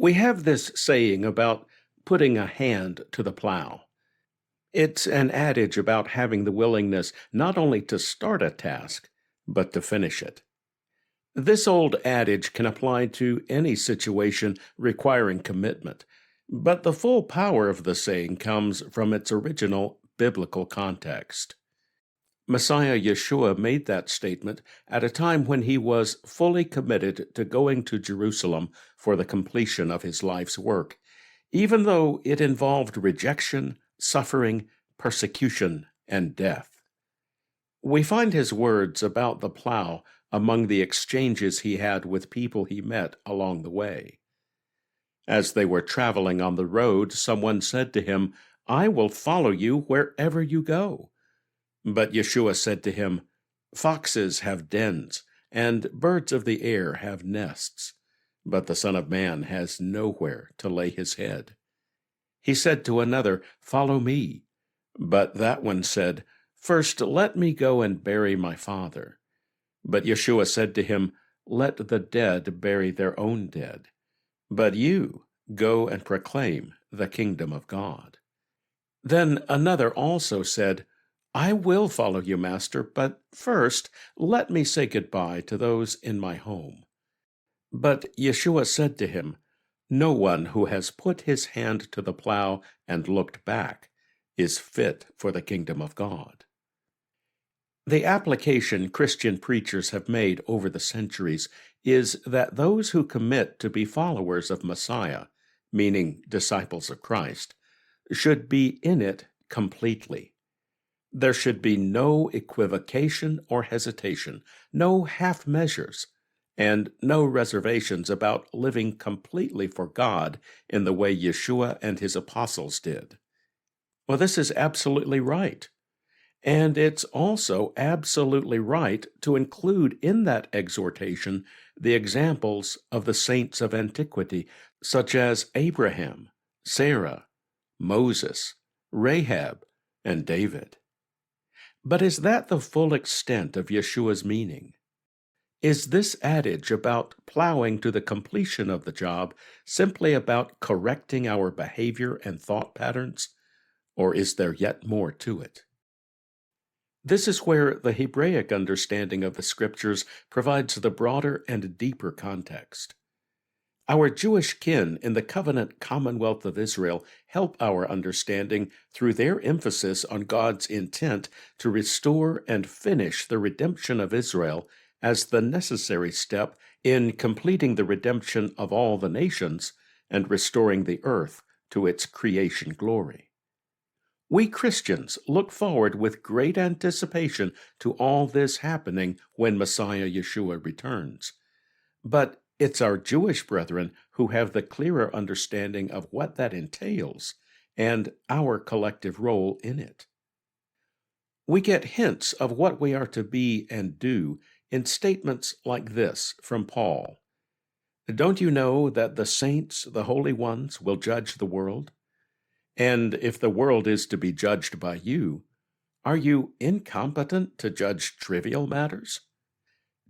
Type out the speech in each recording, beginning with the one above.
We have this saying about putting a hand to the plow. It's an adage about having the willingness not only to start a task, but to finish it. This old adage can apply to any situation requiring commitment, but the full power of the saying comes from its original biblical context. Messiah Yeshua made that statement at a time when he was fully committed to going to Jerusalem for the completion of his life's work, even though it involved rejection, suffering, persecution, and death. We find his words about the plow among the exchanges he had with people he met along the way. As they were traveling on the road, someone said to him, "I will follow you wherever you go." But Yeshua said to him, "Foxes have dens, and birds of the air have nests, but the Son of Man has nowhere to lay his head." He said to another, "Follow me." But that one said, "First let me go and bury my father." But Yeshua said to him, "Let the dead bury their own dead, but you go and proclaim the kingdom of God." Then another also said, "I will follow you, Master, but first let me say goodbye to those in my home." But Yeshua said to him, "No one who has put his hand to the plow and looked back is fit for the kingdom of God." The application Christian preachers have made over the centuries is that those who commit to be followers of Messiah, meaning disciples of Christ, should be in it completely. There should be no equivocation or hesitation, no half measures, and no reservations about living completely for God in the way Yeshua and his apostles did. Well, this is absolutely right. And it's also absolutely right to include in that exhortation the examples of the saints of antiquity, such as Abraham, Sarah, Moses, Rahab, and David. But is that the full extent of Yeshua's meaning? Is this adage about plowing to the completion of the job simply about correcting our behavior and thought patterns, or is there yet more to it? This is where the Hebraic understanding of the Scriptures provides the broader and deeper context. Our Jewish kin in the covenant Commonwealth of Israel help our understanding through their emphasis on God's intent to restore and finish the redemption of Israel as the necessary step in completing the redemption of all the nations and restoring the earth to its creation glory. We Christians look forward with great anticipation to all this happening when Messiah Yeshua returns. But it's our Jewish brethren who have the clearer understanding of what that entails and our collective role in it. We get hints of what we are to be and do in statements like this from Paul. "Don't you know that the saints, the holy ones, will judge the world? And if the world is to be judged by you, are you incompetent to judge trivial matters?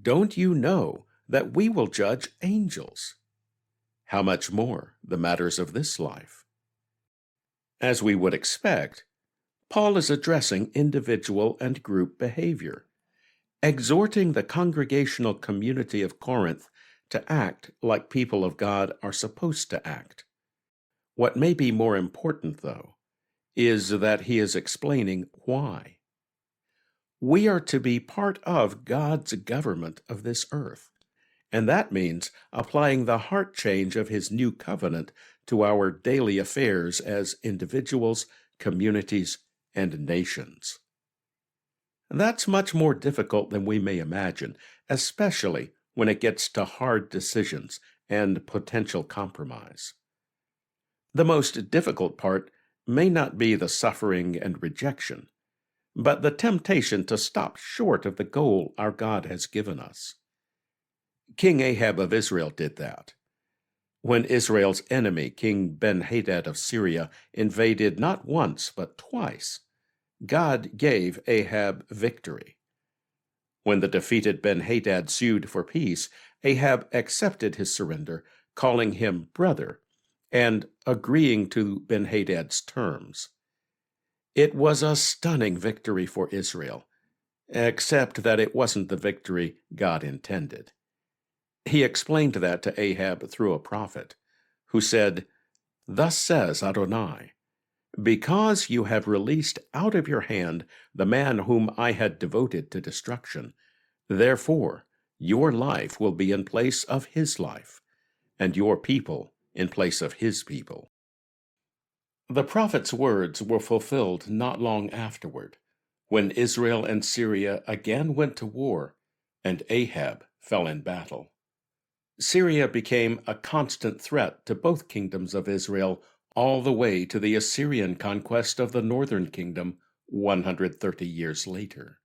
Don't you know that we will judge angels? How much more the matters of this life?" As we would expect, Paul is addressing individual and group behavior, exhorting the congregational community of Corinth to act like people of God are supposed to act. What may be more important, though, is that he is explaining why. We are to be part of God's government of this earth, and that means applying the heart change of his new covenant to our daily affairs as individuals, communities, and nations. That's much more difficult than we may imagine, especially when it gets to hard decisions and potential compromise. The most difficult part may not be the suffering and rejection, but the temptation to stop short of the goal our God has given us. King Ahab of Israel did that. When Israel's enemy, King Ben-Hadad of Syria, invaded not once but twice, God gave Ahab victory. When the defeated Ben-Hadad sued for peace, Ahab accepted his surrender, calling him brother and agreeing to Ben-Hadad's terms. It was a stunning victory for Israel, except that it wasn't the victory God intended. He explained that to Ahab through a prophet, who said, "Thus says Adonai, because you have released out of your hand the man whom I had devoted to destruction, therefore your life will be in place of his life, and your people in place of his people." The prophet's words were fulfilled not long afterward, when Israel and Syria again went to war, and Ahab fell in battle. Syria became a constant threat to both kingdoms of Israel all the way to the Assyrian conquest of the northern kingdom 130 years later.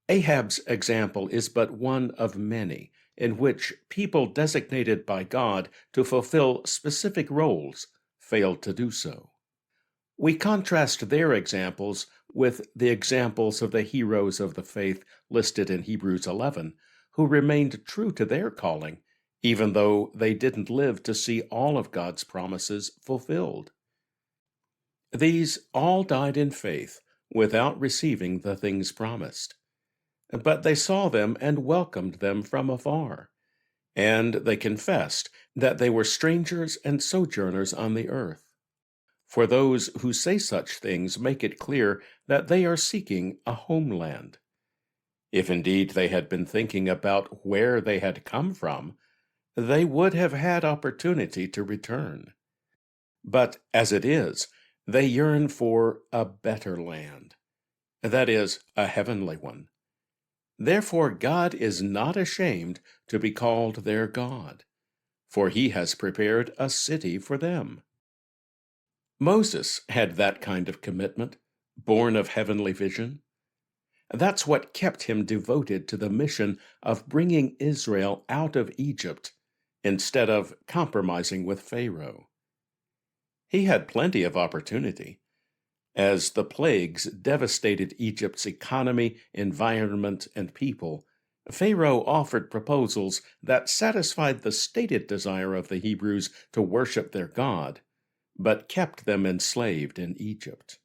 Ahab's example is but one of many in which people designated by God to fulfill specific roles failed to do so. We contrast their examples with the examples of the heroes of the faith listed in Hebrews 11, who remained true to their calling, even though they didn't live to see all of God's promises fulfilled. These all died in faith without receiving the things promised. But they saw them and welcomed them from afar, and they confessed that they were strangers and sojourners on the earth. For those who say such things make it clear that they are seeking a homeland. If indeed they had been thinking about where they had come from, they would have had opportunity to return. But as it is, they yearn for a better land, that is, a heavenly one. Therefore God is not ashamed to be called their God, for he has prepared a city for them. Moses had that kind of commitment, born of heavenly vision. That's what kept him devoted to the mission of bringing Israel out of Egypt instead of compromising with Pharaoh. He had plenty of opportunity. As the plagues devastated Egypt's economy, environment, and people, Pharaoh offered proposals that satisfied the stated desire of the Hebrews to worship their God, but kept them enslaved in Egypt.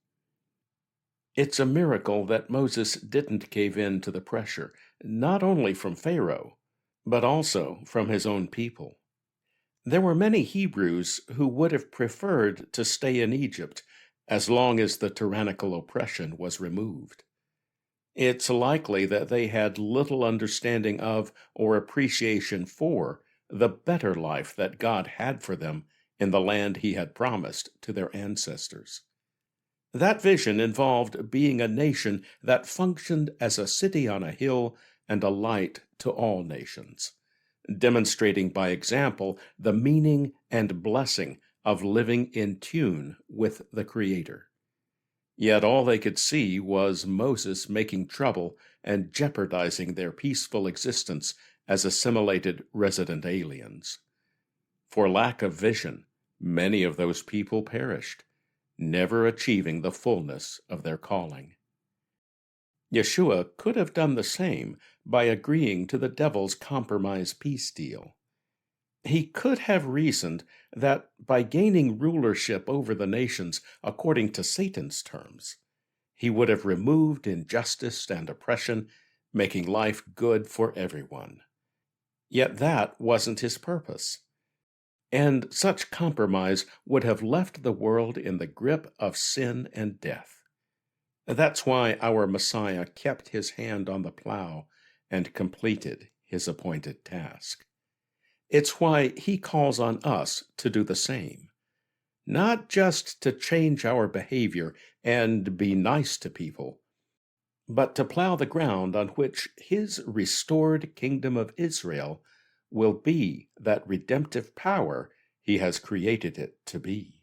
It's a miracle that Moses didn't cave in to the pressure, not only from Pharaoh, but also from his own people. There were many Hebrews who would have preferred to stay in Egypt as long as the tyrannical oppression was removed. It's likely that they had little understanding of or appreciation for the better life that God had for them in the land he had promised to their ancestors. That vision involved being a nation that functioned as a city on a hill and a light to all nations, demonstrating by example the meaning and blessing of living in tune with the Creator. Yet all they could see was Moses making trouble and jeopardizing their peaceful existence as assimilated resident aliens. For lack of vision, many of those people perished, never achieving the fullness of their calling. Yeshua could have done the same by agreeing to the devil's compromise peace deal. He could have reasoned that by gaining rulership over the nations according to Satan's terms, he would have removed injustice and oppression, making life good for everyone. Yet that wasn't his purpose. And such compromise would have left the world in the grip of sin and death. That's why our Messiah kept his hand on the plow and completed his appointed task. It's why he calls on us to do the same, not just to change our behavior and be nice to people, but to plow the ground on which his restored kingdom of Israel will be that redemptive power he has created it to be.